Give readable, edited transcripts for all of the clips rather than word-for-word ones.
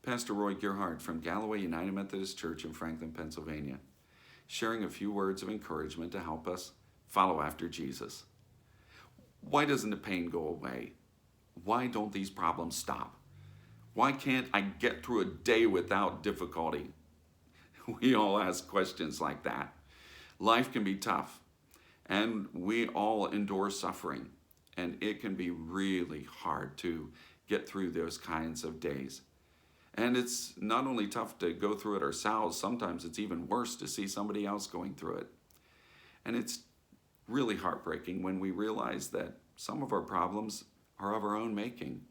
Pastor Roy Gerhard from Galloway United Methodist Church in Franklin, Pennsylvania, sharing a few words of encouragement to help us follow after Jesus. Why doesn't the pain go away? Why don't these problems stop? Why can't I get through a day without difficulty? We all ask questions like that. Life can be tough, and we all endure suffering, and it can be really hard to get through those kinds of days. And it's not only tough to go through it ourselves, sometimes it's even worse to see somebody else going through it. And it's really heartbreaking when we realize that some of our problems are of our own making.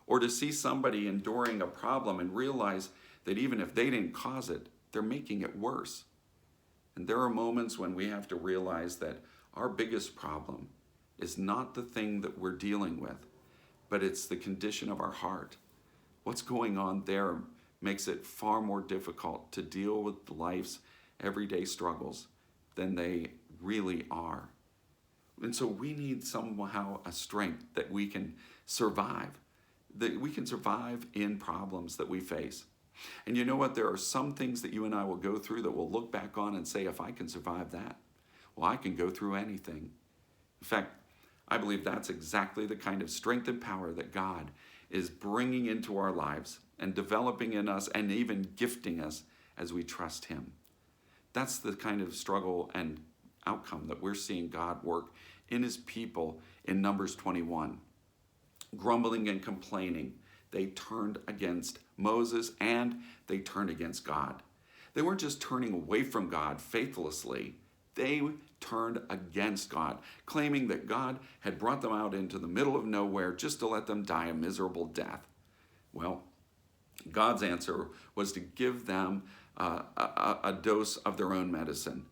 Or to see somebody enduring a problem and realize that even if they didn't cause it, they're making it worse. And there are moments when we have to realize that our biggest problem is not the thing that we're dealing with, but it's the condition of our heart. What's going on there makes it far more difficult to deal with life's everyday struggles than they really are. And so we need somehow a strength that we can survive, in problems that we face. And you know what? There are some things that you and I will go through that we'll look back on and say, if I can survive that, well, I can go through anything. In fact, I believe that's exactly the kind of strength and power that God is bringing into our lives and developing in us and even gifting us as we trust Him. That's the kind of struggle and outcome that we're seeing God work in His people in Numbers 21. Grumbling and complaining, they turned against Moses and they turned against God. They weren't just turning away from God faithlessly, they turned against God, claiming that God had brought them out into the middle of nowhere just to let them die a miserable death. Well, God's answer was to give them a dose of their own medicine.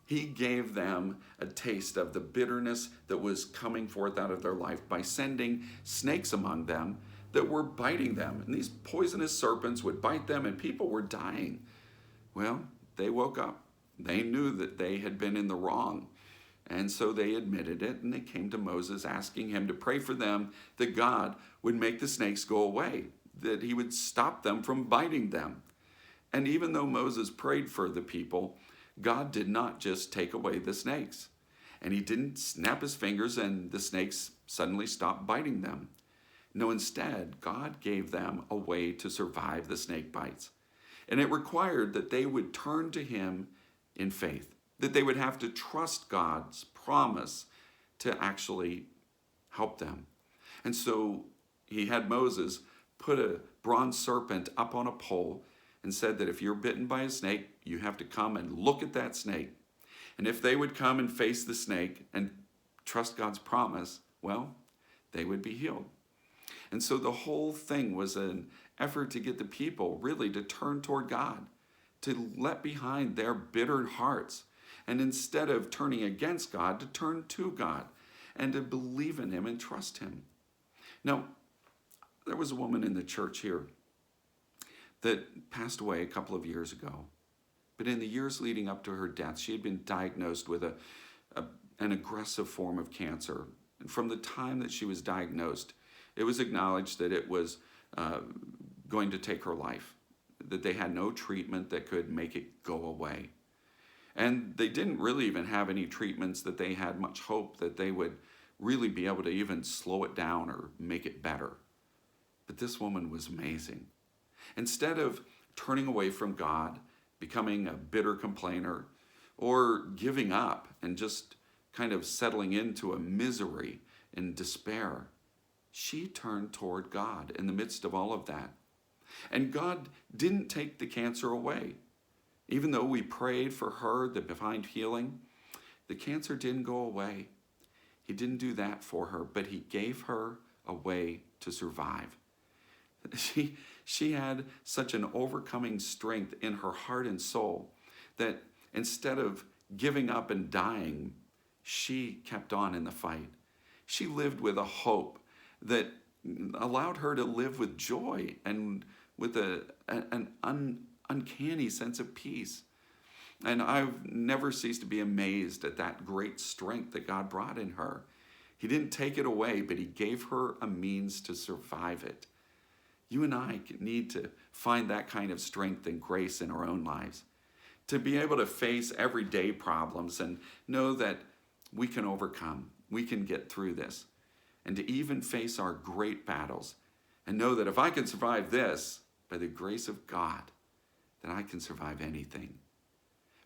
He gave them a taste of the bitterness that was coming forth out of their life by sending snakes among them that were biting them. And these poisonous serpents would bite them and people were dying. Well, they woke up. They knew that they had been in the wrong. And so they admitted it, and they came to Moses asking him to pray for them that God would make the snakes go away, that He would stop them from biting them. And even though Moses prayed for the people, God did not just take away the snakes. And He didn't snap His fingers and the snakes suddenly stopped biting them. No, instead, God gave them a way to survive the snake bites. And it required that they would turn to Him in faith, that they would have to trust God's promise to actually help them. And so He had Moses put a bronze serpent up on a pole and said that if you're bitten by a snake, you have to come and look at that snake. And if they would come and face the snake and trust God's promise, well, they would be healed. And so the whole thing was an effort to get the people really to turn toward God, to let behind their bitter hearts, and instead of turning against God, to turn to God and to believe in Him and trust Him. Now, there was a woman in the church here that passed away a couple of years ago. But in the years leading up to her death, she had been diagnosed with an aggressive form of cancer. And from the time that she was diagnosed, it was acknowledged that it was going to take her life, that they had no treatment that could make it go away. And they didn't really even have any treatments that they had much hope that they would really be able to even slow it down or make it better. But this woman was amazing. Instead of turning away from God, becoming a bitter complainer, or giving up and just kind of settling into a misery and despair, she turned toward God in the midst of all of that. And God didn't take the cancer away. Even though we prayed for her to find healing, the cancer didn't go away. He didn't do that for her, but He gave her a way to survive. She had such an overcoming strength in her heart and soul that instead of giving up and dying, she kept on in the fight. She lived with a hope that allowed her to live with joy and with an uncanny sense of peace. And I've never ceased to be amazed at that great strength that God brought in her. He didn't take it away, but He gave her a means to survive it. You and I need to find that kind of strength and grace in our own lives, to be able to face everyday problems and know that we can overcome, we can get through this, and to even face our great battles and know that if I can survive this, by the grace of God, then I can survive anything.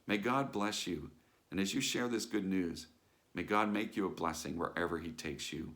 May God bless you, and as you share this good news, may God make you a blessing wherever he takes you.